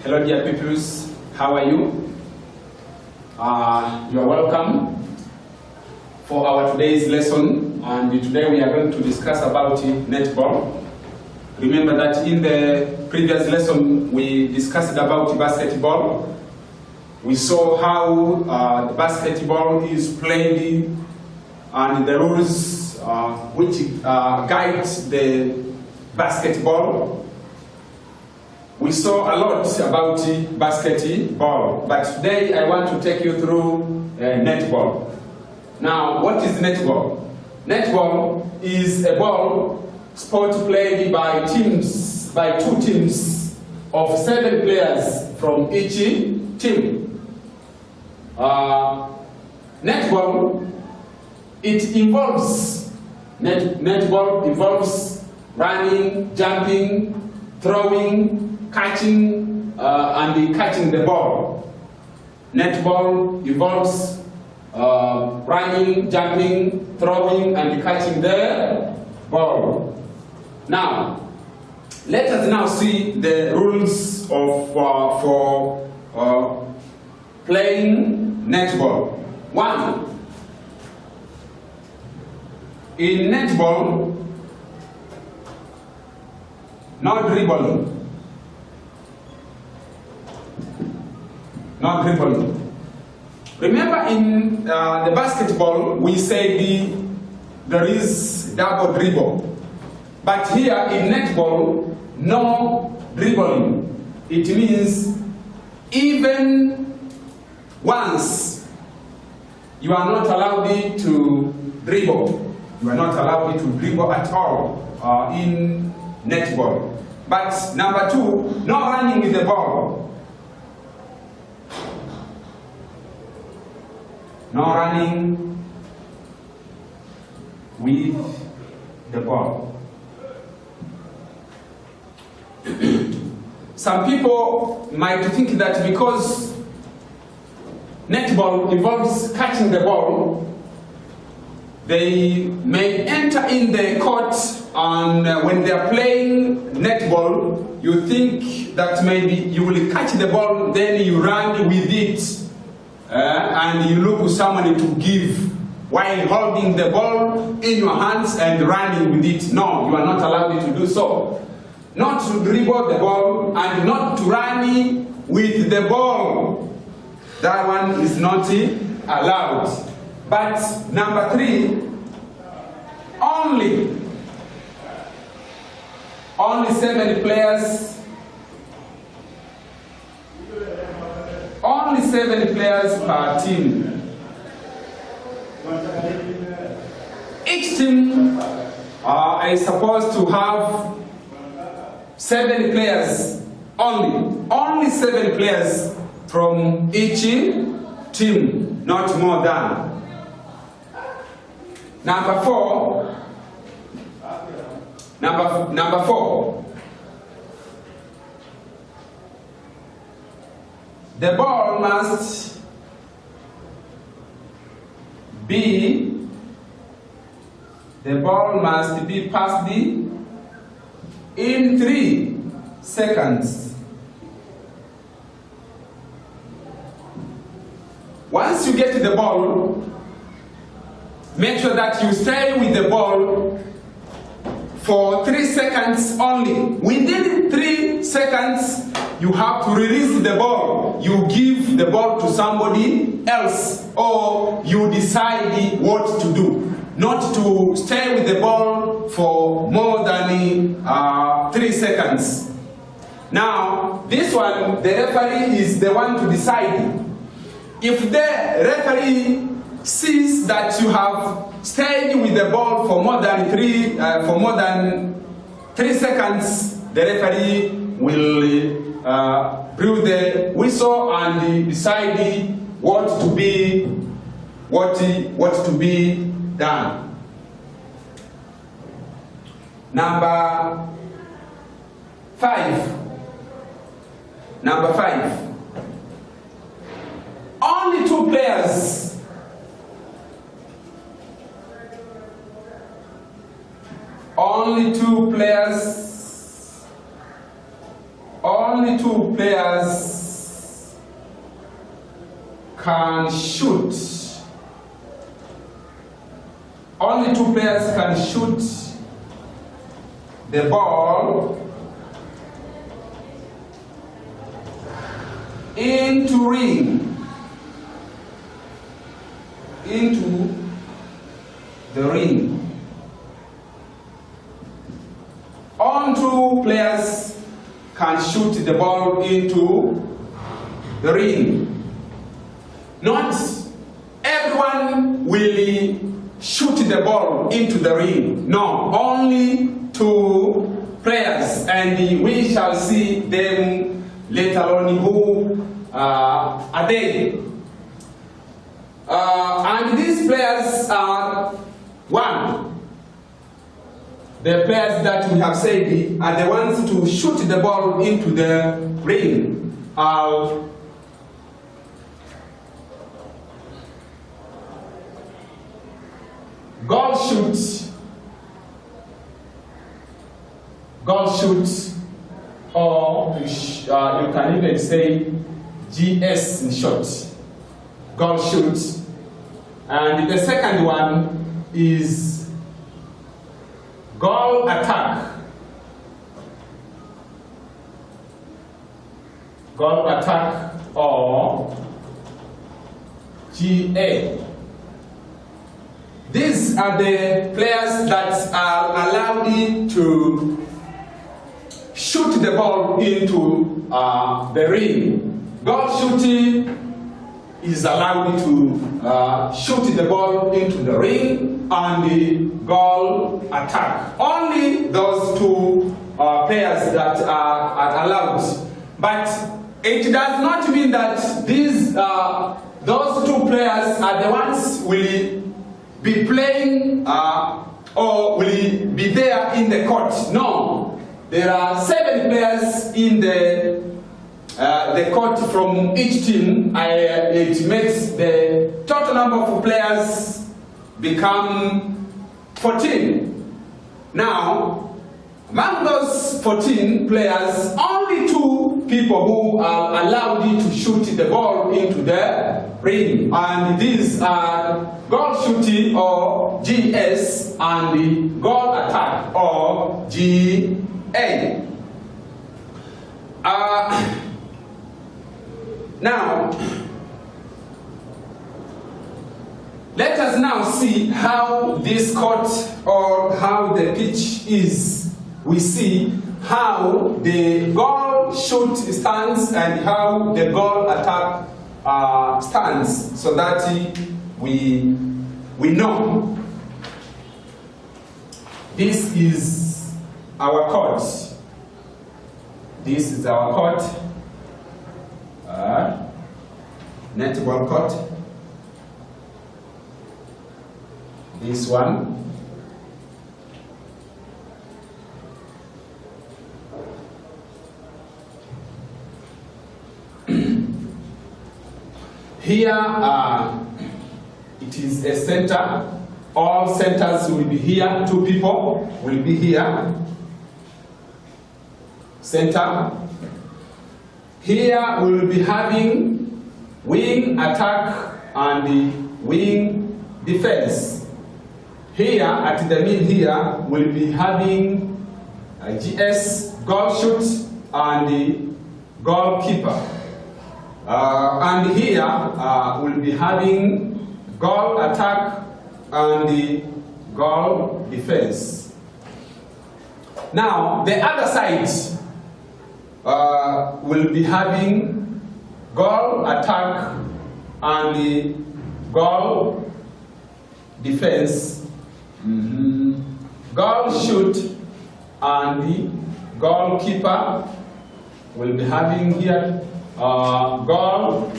Hello dear peoples, how are you? You are welcome for our today's lesson, and today we are going to discuss about netball. Remember that in the previous lesson we discussed about basketball. We saw how the basketball is played and the rules which guide the basketball. We saw a lot about basketball, but today I want to take you through netball. Now, what is netball? Netball is a ball sport played by two teams of 7 players from each team. Netball, netball involves running, jumping, throwing, catching, and catching the ball. Netball involves running, jumping, throwing, and catching the ball. Now, let us now see the rules of for playing netball. 1. In netball, no dribbling. No dribbling. Remember in the basketball, we say there is double dribble. But here in netball, no dribbling. It means even once you are not allowed to dribble. You are not allowed to dribble at all in netball. But number 2, no running with the ball. No running with the ball. Some people might think that because netball involves catching the ball, they may enter in the court, and when they are playing netball, you think that maybe you will catch the ball, then you run with it, and you look for someone to give while holding the ball in your hands and running with it. No, you are not allowed to do so. Not to dribble the ball and not to run with the ball. That one is not allowed. But number 3, only 7 players. Only 7 players per team. Each team is supposed to have 7 players only. Only 7 players from each team, not more than. Number 4. Number 4. The ball must be passed in 3 seconds. Once you get the ball, make sure that you stay with the ball for 3 seconds only. Within 3 seconds, you have to release the ball. You give the ball to somebody else, or you decide what to do. Not to stay with the ball for more than 3 seconds. Now, this one, the referee is the one to decide. If the referee sees that you have stayed with the ball for more than 3 seconds, the referee will blow the whistle and decide what to be done. Number 5. Only 2 players. Only two two players can shoot. Only two players can shoot the ball into the ring. Only two players can shoot the ball into the ring. Not everyone will shoot the ball into the ring. No, only two players, and we shall see them later on who are they. And these players are one. The players that we have said are the ones to shoot the ball into the ring. Goal shoot, or you can even say GS in short. Goal shoot. And the second one is goal attack. Goal attack, or GA. These are the players that are allowed to shoot the ball into the ring. Goal shooting is allowed to shoot the ball into the ring, and the goal attack. Only those two players that are allowed. But it does not mean that those two players are the ones will be playing or will be there in the court. No, there are 7 players in the court from each team. It makes the total number of players become 14. Now, among those 14 players, only 2 people who are allowed to shoot the ball into the ring, and these are goal shooting, or GS, and the goal attack, or GA. Now, let us now see how this court, or how the pitch is. We see how the goal shoot stands and how the goal attack stands, so that we know. This is our court. This is our court. Netball court. This one. Here, it is a center. All centers will be here. 2 people will be here. Center. Here we will be having wing attack and the wing defense. Here, at the mid here, we'll be having GS, goal shoot, and the goalkeeper. And here, we'll be having goal attack and the goal defense. Now, the other side will be having goal attack and the goal defense, goal shoot, and the goalkeeper will be having here goal,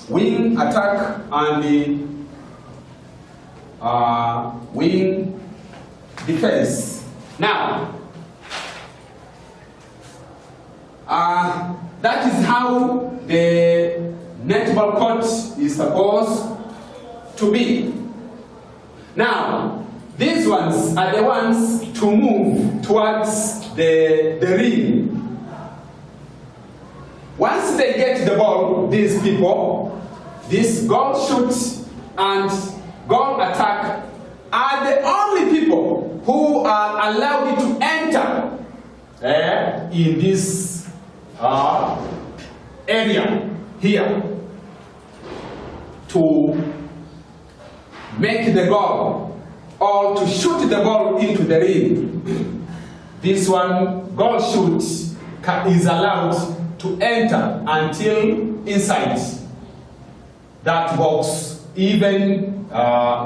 wing attack, and the wing defense. Now, that is how the netball court is supposed to be. Now, these ones are the ones to move towards the ring. Once they get the ball, these people, this goal shoot and goal attack are the only people who are allowed to enter in this area here to make the goal or to shoot the ball into the ring. This one, goal shoot, is allowed to enter until inside that box. Even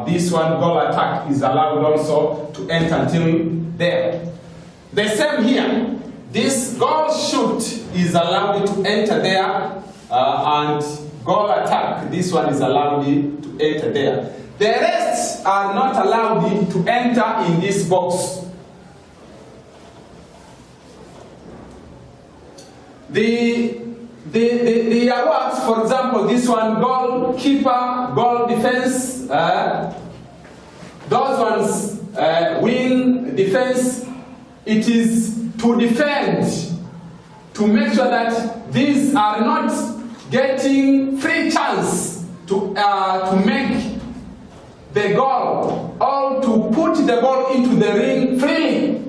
this one, goal attack, is allowed also to enter until there. The same here. This goal shoot is allowed to enter there, and goal attack, this one is allowed to enter there. The rest are not allowed to enter in this box. The awards, for example, this one, goalkeeper, goal defense, those ones win defense. It is to defend, to make sure that these are not getting free chance to make the goal or to put the ball into the ring freely.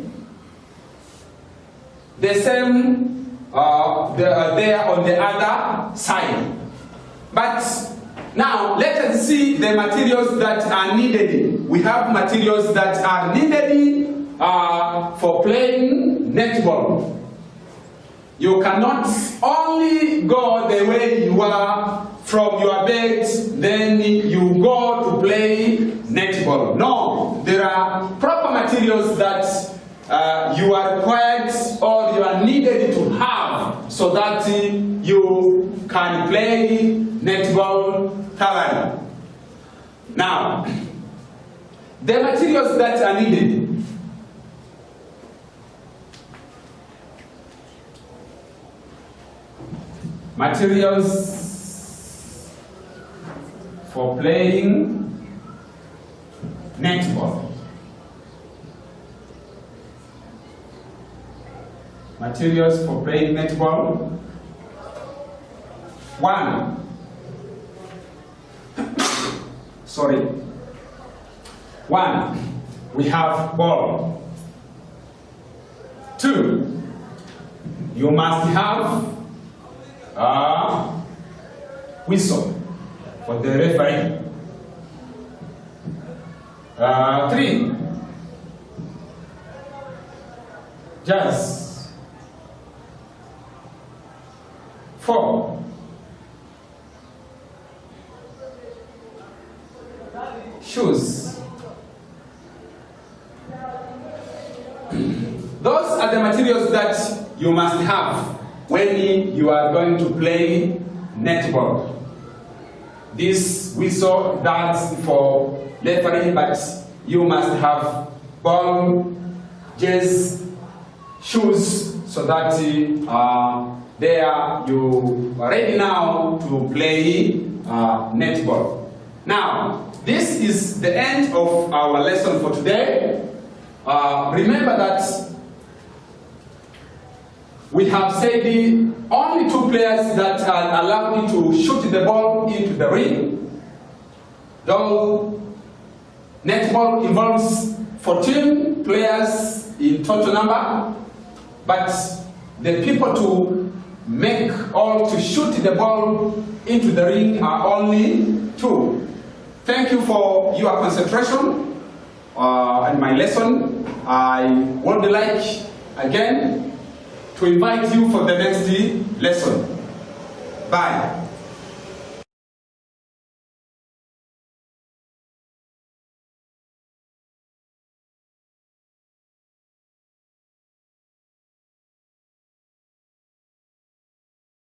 The same there on the other side. But now let us see the materials that are needed. We have materials that are needed for playing netball. You cannot only go the way you are from your bed, then you go to play netball. No, there are proper materials that you are required or you are needed to have so that you can play netball thoroughly. Now, the materials that are needed. Materials for playing netball. Materials for playing netball. 1. Sorry. 1. We have ball. 2. You must have whistle for the referee. 3. Just 4. Shoes. Those are the materials that you must have when you are going to play netball. This whistle, that's for referee, but you must have ball, jersey, shoes, so that there you are ready now to play netball. Now, this is the end of our lesson for today. Remember that we have said only 2 players that are allowed to shoot the ball into the ring. Though netball involves 14 players in total number, but the people to make or to shoot the ball into the ring are only 2. Thank you for your concentration in my lesson. I would like again to invite you for the next lesson. Bye.